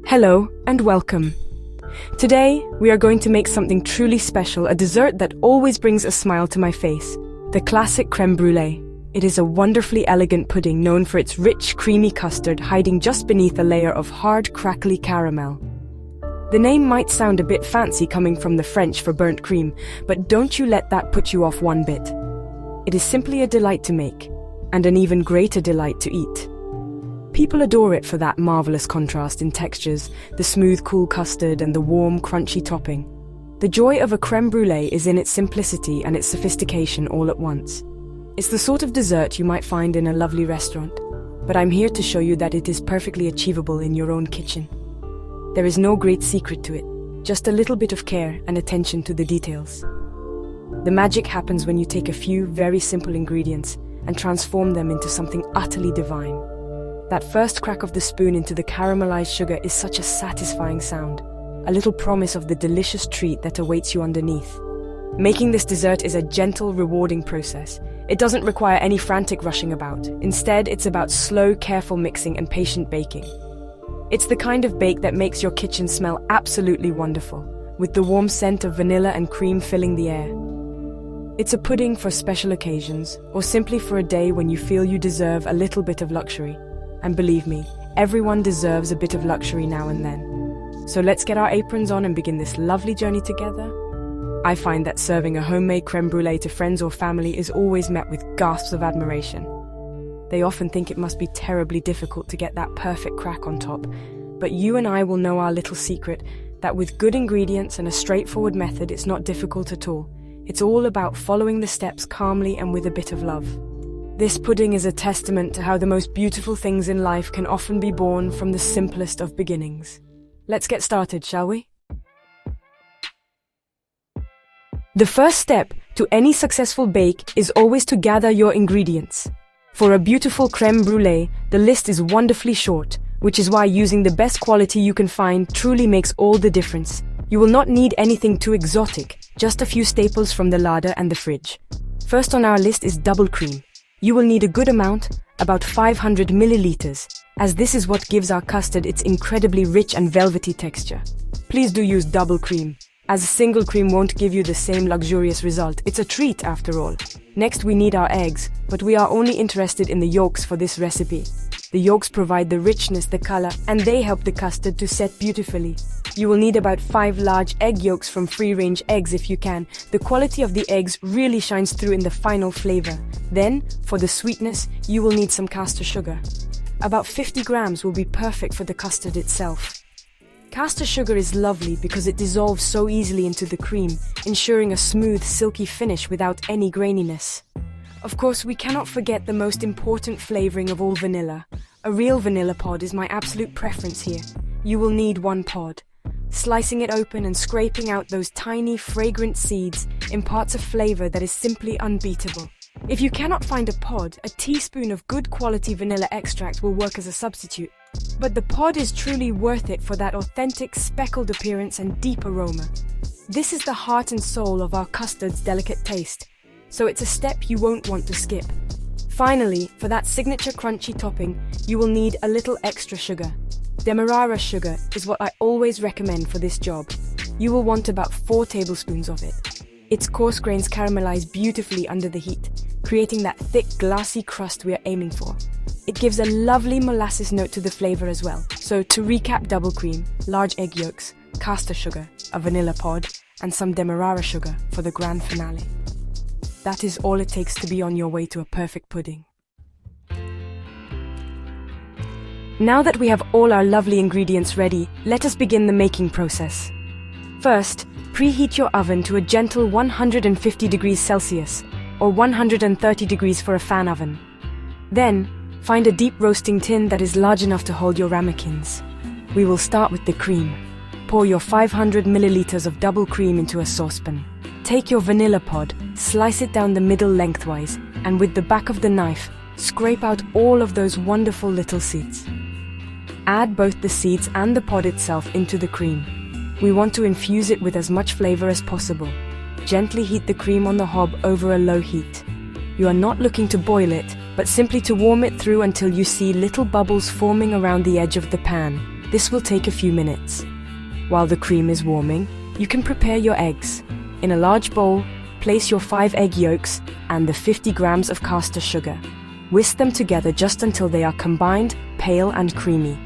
Hello and welcome. Today, we are going to make something truly special, a dessert that always brings a smile to my face, the classic crème brûlée. It is a wonderfully elegant pudding known for its rich, creamy custard hiding just beneath a layer of hard, crackly caramel. The name might sound a bit fancy coming from the French for burnt cream, but don't you let that put you off one bit. It is simply a delight to make, and an even greater delight to eat. People adore it for that marvelous contrast in textures, the smooth, cool custard and the warm, crunchy topping. The joy of a crème brûlée is in its simplicity and its sophistication all at once. It's the sort of dessert you might find in a lovely restaurant, but I'm here to show you that it is perfectly achievable in your own kitchen. There is no great secret to it, just a little bit of care and attention to the details. The magic happens when you take a few very simple ingredients and transform them into something utterly divine. That first crack of the spoon into the caramelized sugar is such a satisfying sound, a little promise of the delicious treat that awaits you underneath. Making this dessert is a gentle, rewarding process. It doesn't require any frantic rushing about. Instead, it's about slow, careful mixing and patient baking. It's the kind of bake that makes your kitchen smell absolutely wonderful, with the warm scent of vanilla and cream filling the air. It's a pudding for special occasions, or simply for a day when you feel you deserve a little bit of luxury. And believe me, everyone deserves a bit of luxury now and then. So let's get our aprons on and begin this lovely journey together. I find that serving a homemade crème brûlée to friends or family is always met with gasps of admiration. They often think it must be terribly difficult to get that perfect crack on top. But you and I will know our little secret, that with good ingredients and a straightforward method, it's not difficult at all. It's all about following the steps calmly and with a bit of love. This pudding is a testament to how the most beautiful things in life can often be born from the simplest of beginnings. Let's get started, shall we? The first step to any successful bake is always to gather your ingredients. For a beautiful crème brûlée, the list is wonderfully short, which is why using the best quality you can find truly makes all the difference. You will not need anything too exotic, just a few staples from the larder and the fridge. First on our list is double cream. You will need a good amount, about 500 milliliters, as this is what gives our custard its incredibly rich and velvety texture. Please do use double cream, as a single cream won't give you the same luxurious result. It's a treat after all. Next we need our eggs, but we are only interested in the yolks for this recipe. The yolks provide the richness, the color, and they help the custard to set beautifully. You will need about 5 large egg yolks from free-range eggs if you can. The quality of the eggs really shines through in the final flavor. Then, for the sweetness, you will need some caster sugar. About 50 grams will be perfect for the custard itself. Caster sugar is lovely because it dissolves so easily into the cream, ensuring a smooth, silky finish without any graininess. Of course, we cannot forget the most important flavoring of all, vanilla. A real vanilla pod is my absolute preference here. You will need 1 pod. Slicing it open and scraping out those tiny, fragrant seeds imparts a flavor that is simply unbeatable. If you cannot find a pod, a teaspoon of good quality vanilla extract will work as a substitute. But the pod is truly worth it for that authentic, speckled appearance and deep aroma. This is the heart and soul of our custard's delicate taste, so it's a step you won't want to skip. Finally, for that signature crunchy topping, you will need a little extra sugar. Demerara sugar is what I always recommend for this job. You will want about 4 tablespoons of it. Its coarse grains caramelize beautifully under the heat, creating that thick, glassy crust we are aiming for. It gives a lovely molasses note to the flavor as well. So to recap, double cream, large egg yolks, caster sugar, a vanilla pod, and some demerara sugar for the grand finale. That is all it takes to be on your way to a perfect pudding. Now that we have all our lovely ingredients ready, let us begin the making process. First, preheat your oven to a gentle 150 degrees Celsius, or 130 degrees for a fan oven. Then, find a deep roasting tin that is large enough to hold your ramekins. We will start with the cream. Pour your 500 milliliters of double cream into a saucepan. Take your vanilla pod, slice it down the middle lengthwise, and with the back of the knife, scrape out all of those wonderful little seeds. Add both the seeds and the pod itself into the cream. We want to infuse it with as much flavor as possible. Gently heat the cream on the hob over a low heat. You are not looking to boil it, but simply to warm it through until you see little bubbles forming around the edge of the pan. This will take a few minutes. While the cream is warming, you can prepare your eggs. In a large bowl, place your 5 egg yolks and the 50 grams of caster sugar. Whisk them together just until they are combined, pale and creamy.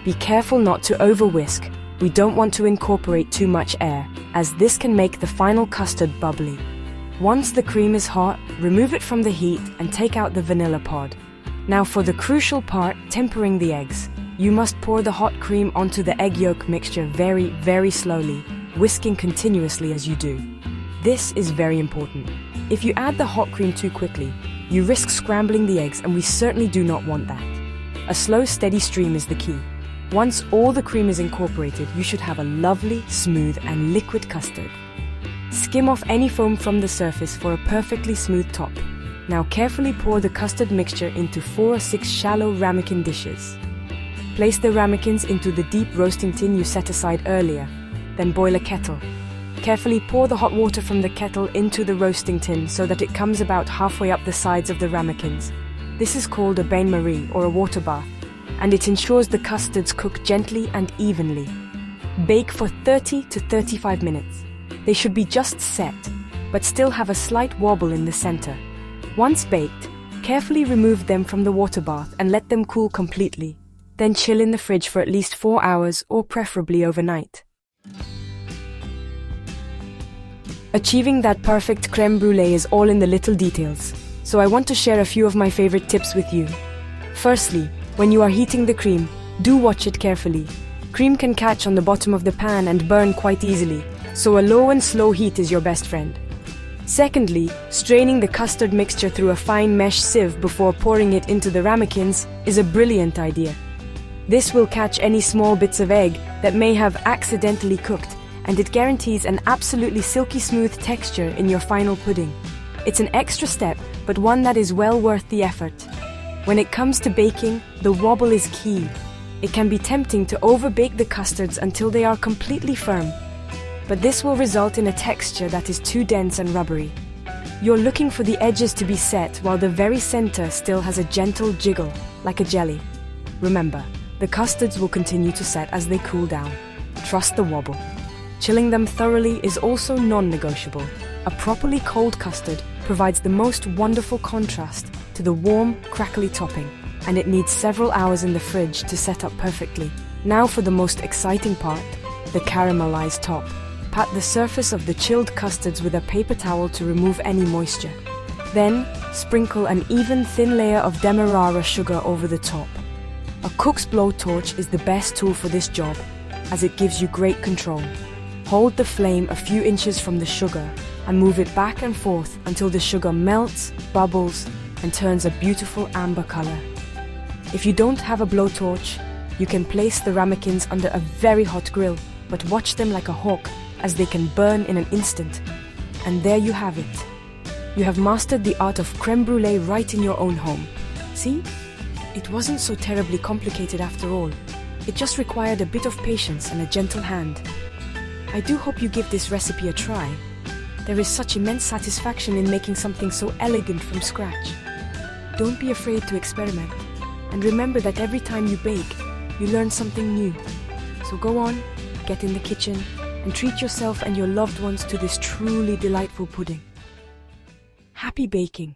Be careful not to over-whisk. We don't want to incorporate too much air, as this can make the final custard bubbly. Once the cream is hot, remove it from the heat and take out the vanilla pod. Now for the crucial part, tempering the eggs. You must pour the hot cream onto the egg yolk mixture very, very slowly, whisking continuously as you do. This is very important. If you add the hot cream too quickly, you risk scrambling the eggs, and we certainly do not want that. A slow, steady stream is the key. Once all the cream is incorporated, you should have a lovely, smooth and liquid custard. Skim off any foam from the surface for a perfectly smooth top. Now carefully pour the custard mixture into 4 or 6 shallow ramekin dishes. Place the ramekins into the deep roasting tin you set aside earlier. Then boil a kettle. Carefully pour the hot water from the kettle into the roasting tin so that it comes about halfway up the sides of the ramekins. This is called a bain-marie or a water bath, and it ensures the custards cook gently and evenly. Bake for 30 to 35 minutes. They should be just set, but still have a slight wobble in the center. Once baked, carefully remove them from the water bath and let them cool completely. Then chill in the fridge for at least 4 hours or preferably overnight. Achieving that perfect crème brûlée is all in the little details, so I want to share a few of my favorite tips with you. Firstly, when you are heating the cream, do watch it carefully. Cream can catch on the bottom of the pan and burn quite easily, so a low and slow heat is your best friend. Secondly, straining the custard mixture through a fine mesh sieve before pouring it into the ramekins is a brilliant idea. This will catch any small bits of egg that may have accidentally cooked, and it guarantees an absolutely silky smooth texture in your final pudding. It's an extra step, but one that is well worth the effort. When it comes to baking, the wobble is key. It can be tempting to overbake the custards until they are completely firm, but this will result in a texture that is too dense and rubbery. You're looking for the edges to be set while the very center still has a gentle jiggle, like a jelly. Remember, the custards will continue to set as they cool down. Trust the wobble. Chilling them thoroughly is also non-negotiable. A properly cold custard provides the most wonderful contrast to the warm, crackly topping, and it needs several hours in the fridge to set up perfectly. Now for the most exciting part, the caramelized top. Pat the surface of the chilled custards with a paper towel to remove any moisture. Then, sprinkle an even thin layer of demerara sugar over the top. A cook's blowtorch is the best tool for this job, as it gives you great control. Hold the flame a few inches from the sugar and move it back and forth until the sugar melts, bubbles, and turns a beautiful amber color. If you don't have a blowtorch, you can place the ramekins under a very hot grill, but watch them like a hawk, as they can burn in an instant. And there you have it. You have mastered the art of crème brûlée right in your own home. See? It wasn't so terribly complicated after all. It just required a bit of patience and a gentle hand. I do hope you give this recipe a try. There is such immense satisfaction in making something so elegant from scratch. Don't be afraid to experiment. And remember that every time you bake, you learn something new. So go on, get in the kitchen, and treat yourself and your loved ones to this truly delightful pudding. Happy baking!